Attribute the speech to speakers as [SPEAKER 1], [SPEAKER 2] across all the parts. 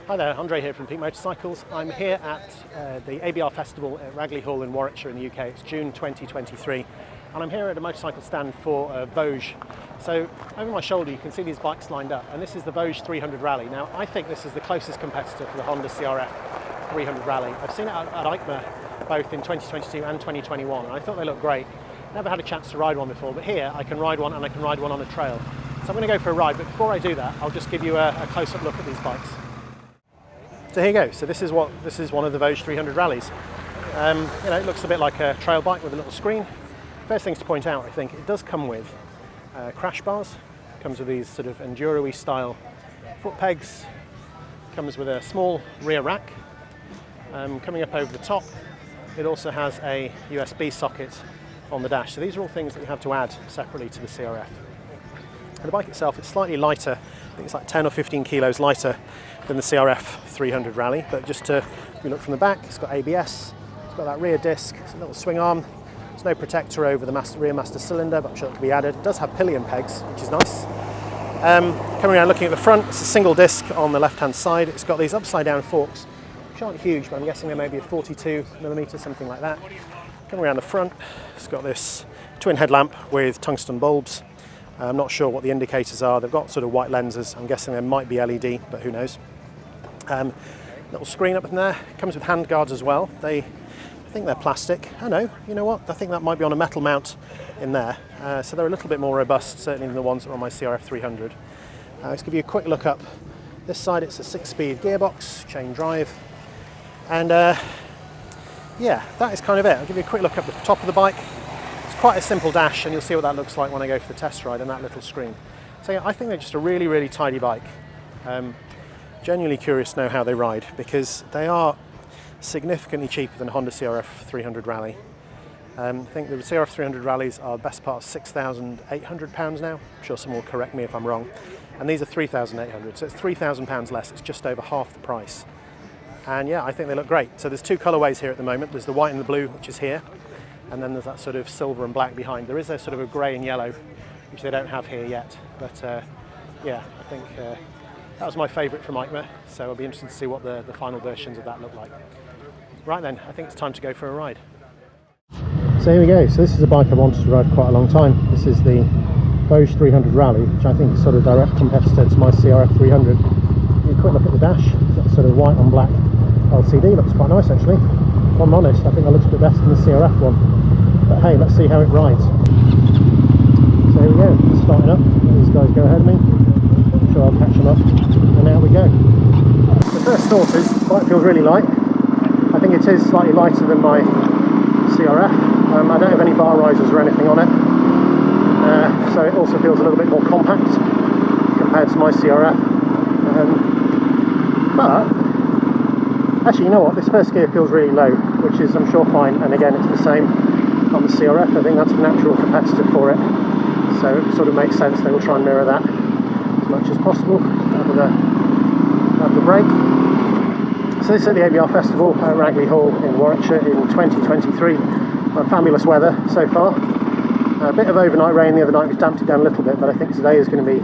[SPEAKER 1] Hi there, Andre here from Peak Motorcycles. I'm here at the ABR Festival at Ragley Hall in Warwickshire in the UK. It's June 2023 and I'm here at a motorcycle stand for Voge. So over my shoulder you can see these bikes lined up, and this is the Voge 300 Rally. Now I think this is the closest competitor for the Honda CRF300 Rally. I've seen it at EICMA both in 2022 and 2021 and I thought they looked great. Never had a chance to ride one before, but here I can ride one and I can ride one on a trail. So I'm going to go for a ride, but before I do that I'll just give you a close-up look at these bikes. So here you go. So this is one of the Voge 300 Rallies. It looks a bit like a trail bike with a little screen. First things to point out, I think, it does come with crash bars. It comes with these sort of enduro-y style foot pegs. Comes with a small rear rack. Coming up over the top, it also has a USB socket on the dash. So these are all things that you have to add separately to the CRF. And the bike itself, it's slightly lighter. I think it's like 10 or 15 kilos lighter than the CRF300 Rally, but just if you look from the back, it's got ABS, it's got that rear disc, it's a little swing arm, there's no protector over the rear master cylinder, but I'm sure that can be added. It does have pillion pegs, which is nice. Coming around looking at the front, it's a single disc on the left hand side. It's got these upside down forks, which aren't huge, but I'm guessing they may be a 42mm, something like that. Coming around the front, it's got this twin headlamp with tungsten bulbs. I'm not sure what the indicators are. They've got sort of white lenses. I'm guessing they might be LED, but who knows. Little screen up in there. Comes with hand guards as well. I think they're plastic. Oh no, you know what? I think that might be on a metal mount in there. So they're a little bit more robust, certainly than the ones that are on my CRF300. Let's give you a quick look up. This side, it's a 6-speed gearbox, chain drive. And yeah, that is kind of it. I'll give you a quick look up at the top of the bike. Quite a simple dash, and you'll see what that looks like when I go for the test ride on that little screen. So yeah, I think they're just a really, really tidy bike. Genuinely curious to know how they ride, because they are significantly cheaper than Honda CRF300 Rally. I think the CRF300 Rallies are the best part of £6,800 now. I'm sure someone will correct me if I'm wrong. And these are £3,800, so it's £3,000 less. It's just over half the price. And yeah, I think they look great. So there's two colourways here at the moment. There's the white and the blue, which is here. And then there's that sort of silver and black behind. There is a sort of a grey and yellow, which they don't have here yet. But yeah, I think that was my favourite from EICMA, so I'll be interested to see what the final versions of that look like. Right then, I think it's time to go for a ride. So here we go. So this is a bike I've wanted to ride for quite a long time. This is the Voge 300 Rally, which I think is sort of direct competitor to my CRF300. Give you a quick look at the dash. It's got sort of white on black LCD. Looks quite nice actually. If I'm honest, I think that looks a bit better than the CRF one. But hey, let's see how it rides. So here we go, it's starting up. These guys go ahead of me. I'm sure I'll catch them up. And out we go. The first thought is, the bike feels really light. I think it is slightly lighter than my CRF. I don't have any bar risers or anything on it. So it also feels a little bit more compact compared to my CRF. But actually, you know what, this first gear feels really low, which is, I'm sure, fine, and again, it's the same on the CRF. I think that's a natural competitor for it, so it sort of makes sense they will try and mirror that as much as possible out of the brake. So this is at the ABR Festival at Ragley Hall in Warwickshire in 2023. Fabulous weather so far. A bit of overnight rain the other night, which damped it down a little bit, but I think today is going to be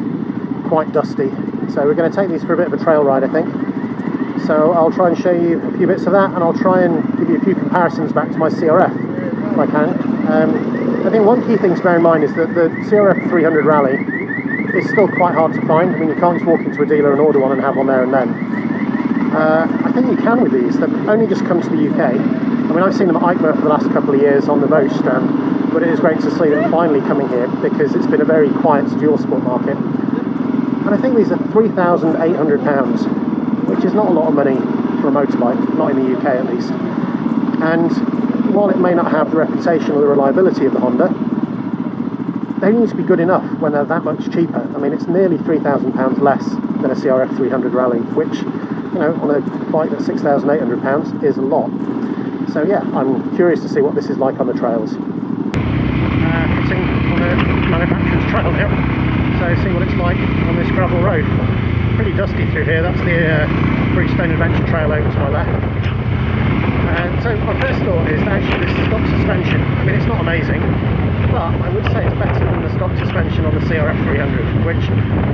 [SPEAKER 1] quite dusty. So we're going to take these for a bit of a trail ride, I think. So I'll try and show you a few bits of that, and I'll try and give you a few comparisons back to my CRF if I can. I think one key thing to bear in mind is that the CRF300 Rally is still quite hard to find. I mean, you can't just walk into a dealer and order one and have one there and then. I think you can with these. They've only just come to the UK. I mean, I've seen them at EICMA for the last couple of years on the Voge stand, but it is great to see them finally coming here because it's been a very quiet dual sport market. And I think these are £3,800. Which is not a lot of money for a motorbike, not in the UK at least. And while it may not have the reputation or the reliability of the Honda, they need to be good enough when they're that much cheaper. I mean, it's nearly £3,000 less than a CRF300 Rally, which, you know, on a bike that's £6,800 is a lot. So yeah, I'm curious to see what this is like on the trails. Hitting on a manufacturer's trail now, so see what it's like on this gravel road. Pretty dusty through here. That's the Bridgestone Adventure Trail over to my left. So my first thought is that actually this stock suspension, I mean, it's not amazing, but I would say it's better than the stock suspension on the CRF300, which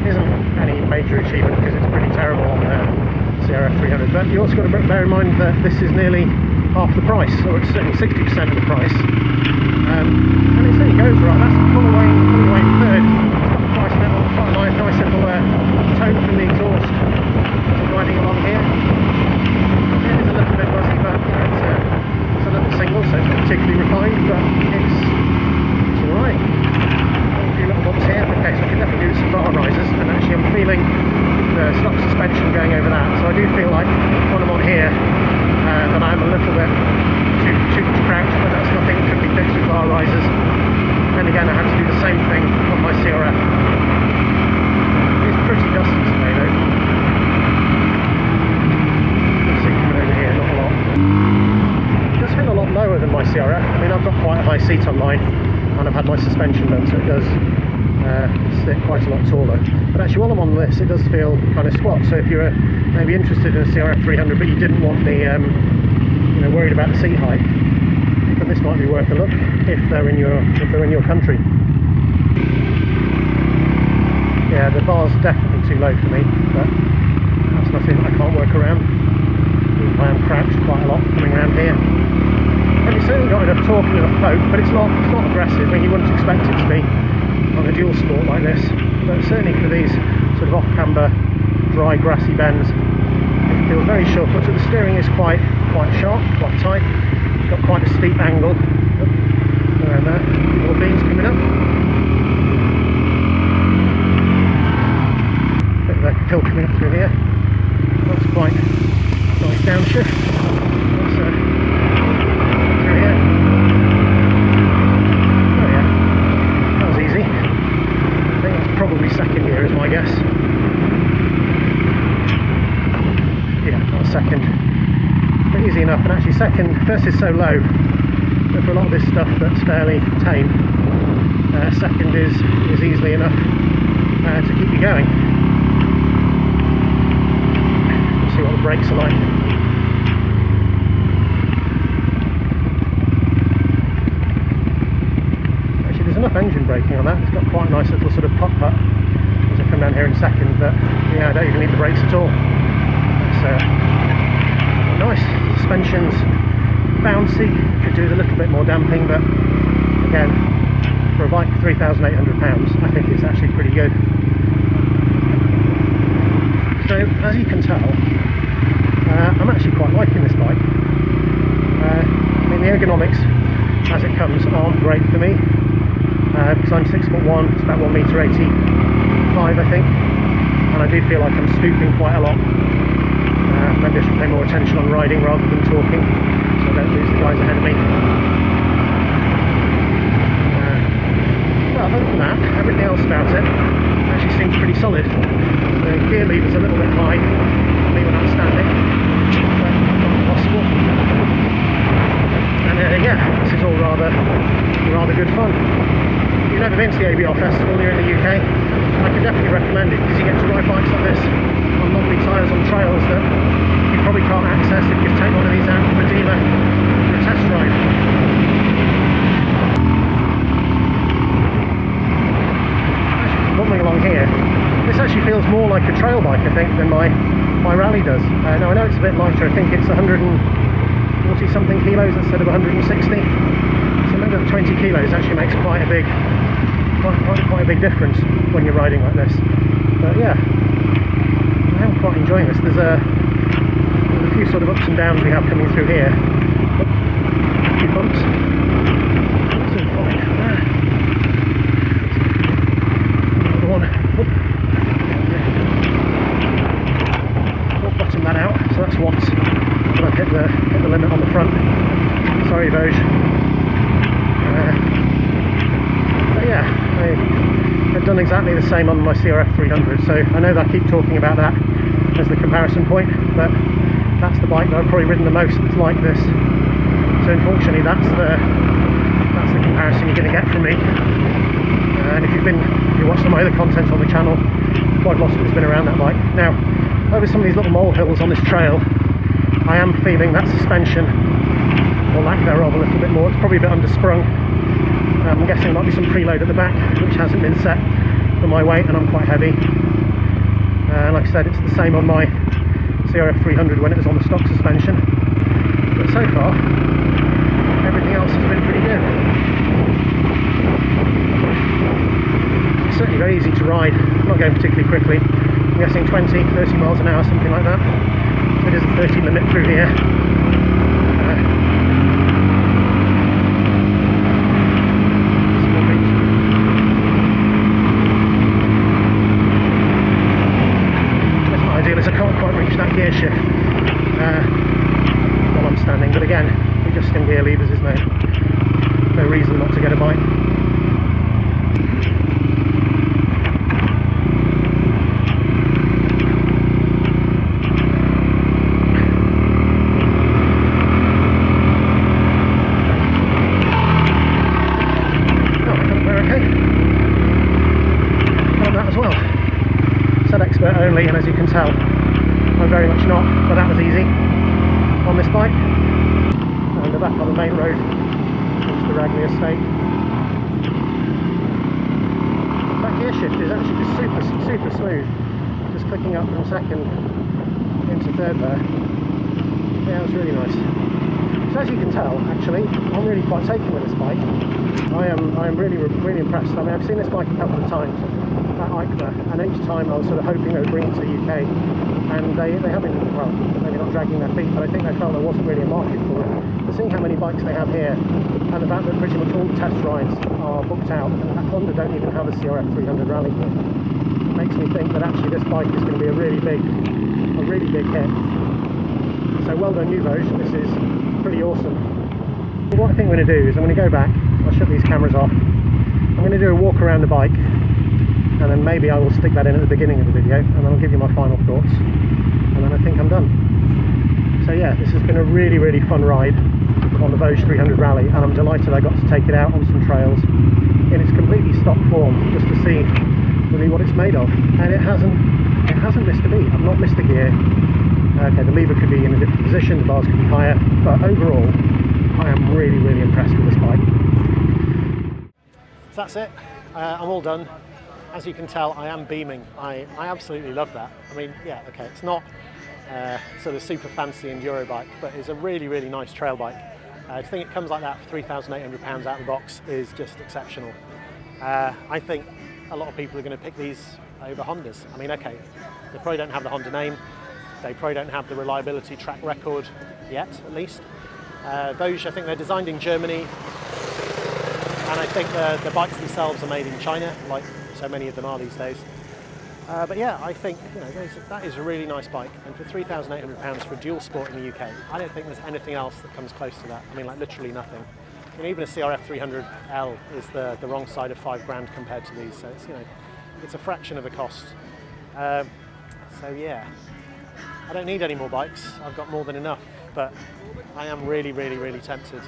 [SPEAKER 1] isn't any major achievement because it's pretty terrible on the CRF300, but you also got to bear in mind that this is nearly half the price, or it's certainly 60% of the price, and it certainly goes right. That's all the way in third. It's got a quite a nice little tone from the exhaust as I'm riding along here. It is a little bit buzzy, but it's a little single, so it's not particularly refined, but it's alright. A few little bumps here. Okay, so I can definitely do some bar risers, and actually I'm feeling the stock suspension going over that, so I do feel like when I'm on here that I'm a little bit too crouched, but that's nothing that can be fixed with bar risers. And again, I had to do the same thing on my CRF. It's pretty dusty today though. Let's see, coming over here, not a lot. It does feel a lot lower than my CRF. I mean, I've got quite a high seat on mine, and I've had my suspension done, so it does sit quite a lot taller. But actually, while I'm on this, it does feel kind of squat. So if you're maybe interested in a CRF300, but you didn't want the worried about the seat height, then this might be worth a look if they're in your country. Yeah, the bar's definitely too low for me, but that's nothing I can't work around. I am crouched quite a lot coming around here. And it's certainly got enough torque and enough poke, but it's not aggressive. I mean, you wouldn't expect it to be on a dual sport like this, but certainly for these sort of off-camber, dry, grassy bends, it feels very sure-footed. The steering is quite sharp, quite tight. It's got quite a steep angle around there. More beams coming up. Bit of a hill coming up through here. That's quite a nice downshift. That's through here. Oh yeah, that was easy. I think that's probably second gear is my guess. Yeah, that was second. But easy enough, and actually first is so low that for a lot of this stuff that's fairly tame, second is easily enough to keep you going. Let's see what the brakes are like. Actually, there's enough engine braking on that. It's got quite a nice little sort of pop-up as I come down here in second, but yeah, I don't even need the brakes at all. It's nice. Suspension's bouncy, could do with a little bit more damping, but again, for a bike for £3,800, I think it's actually pretty good. So, as you can tell, I'm actually quite liking this bike. I mean, the ergonomics, as it comes, aren't great for me, because I'm 6'1", it's about 1m85, I think, and I do feel like I'm stooping quite a lot. Maybe I should pay more attention on riding rather than talking, so I don't lose the guys ahead of me. Well, other than that, everything else about it actually seems pretty solid. The gear lever's a little bit high for me when I'm standing, but not possible. And yeah, this is all rather good fun. If you've never been to the ABR Festival here in the UK, I can definitely recommend it, because you get to ride bikes like this on lovely tyres on trails that you probably can't access if you take one of these out from a dealer for a test ride. Actually, bumping along here, this actually feels more like a trail bike, I think, than my Rally does. Now I know it's a bit lighter. I think it's 140 something kilos instead of 160. So maybe the 20 kilos actually makes quite a big difference when you're riding like this. But yeah, I am quite enjoying this. There's a few sort of ups and downs we have coming through here. A few bumps. That's all fine. Another one. We'll bottom that out. So that's once when I've hit the limit on the front. Sorry, Voge. But yeah, I've done exactly the same on my CRF300, so I know that I keep talking about that as the comparison point, but that's the bike that I've probably ridden the most that's like this. So unfortunately, that's the comparison you're going to get from me. And if you watch some of my other content on the channel, quite a lot of it's been around that bike. Now, over some of these little molehills on this trail, I am feeling that suspension, or lack thereof, a little bit more. It's probably a bit undersprung. I'm guessing there might be some preload at the back, which hasn't been set for my weight, and I'm quite heavy. Like I said, it's the same on my CRF300 when it was on the stock suspension, but so far everything else has been pretty good. It's certainly very easy to ride, not going particularly quickly. I'm guessing 20-30 miles an hour, something like that. It is a 30 limit through here. It's not ideal as I can't quite reach that gear shift while I'm standing, but again, adjusting gear levers is no reason not to get a bike. Expert only, and as you can tell I'm very much not, but that was easy on this bike. And we're back on the main road into the Rally estate. That gear shift is actually just super smooth, just clicking up from second into third there. Yeah, it was really nice. So as you can tell, actually I'm really quite taken with this bike. I am really impressed. I mean, I've seen this bike a couple of times at EICMA, and each time I was sort of hoping they would bring it to the UK, and they have been, well, maybe not dragging their feet, but I think they felt there wasn't really a market for it. But seeing how many bikes they have here, and the fact that pretty much all the test rides are booked out, and Honda don't even have a CRF300 Rally, makes me think that actually this bike is going to be a really big hit. So well done you Voge, this is pretty awesome. But what I think I'm going to do is I'm going to go back, I'll shut these cameras off, I'm going to do a walk around the bike, and then maybe I will stick that in at the beginning of the video, and then I'll give you my final thoughts, and then I think I'm done. So yeah, this has been a really fun ride on the Voge 300 Rally, and I'm delighted I got to take it out on some trails in its completely stock form, just to see really what it's made of. And it hasn't missed a beat. I've not missed a gear. Okay, the lever could be in a different position, the bars could be higher, but overall I am really impressed with this bike. So that's it, I'm all done. As you can tell, I am beaming. I absolutely love that. I mean, yeah, okay, it's not sort of super fancy enduro bike, but it's a really nice trail bike. To think it comes like that for £3,800 out of the box is just exceptional. I think a lot of people are going to pick these over Hondas. I mean, okay, they probably don't have the Honda name, they probably don't have the reliability track record yet, at least. Voge, I think they're designed in Germany, and I think the bikes themselves are made in China, like so many of them are these days. But yeah, I think that is a really nice bike, and for £3,800 for a dual sport in the UK, I don't think there's anything else that comes close to that. I mean, like literally nothing. Even a CRF300L is the wrong side of £5 compared to these, so it's a fraction of the cost. So yeah, I don't need any more bikes. I've got more than enough, but I am really tempted.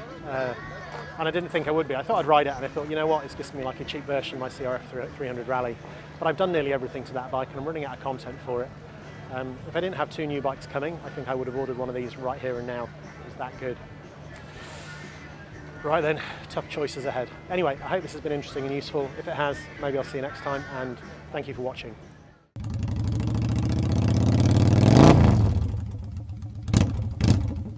[SPEAKER 1] And I didn't think I would be. I thought I'd ride it, and I thought, you know what, it's just going to be like a cheap version of my CRF300 Rally. But I've done nearly everything to that bike, and I'm running out of content for it. If I didn't have 2 new bikes coming, I think I would have ordered one of these right here and now. It's that good. Right then, tough choices ahead. Anyway, I hope this has been interesting and useful. If it has, maybe I'll see you next time, and thank you for watching.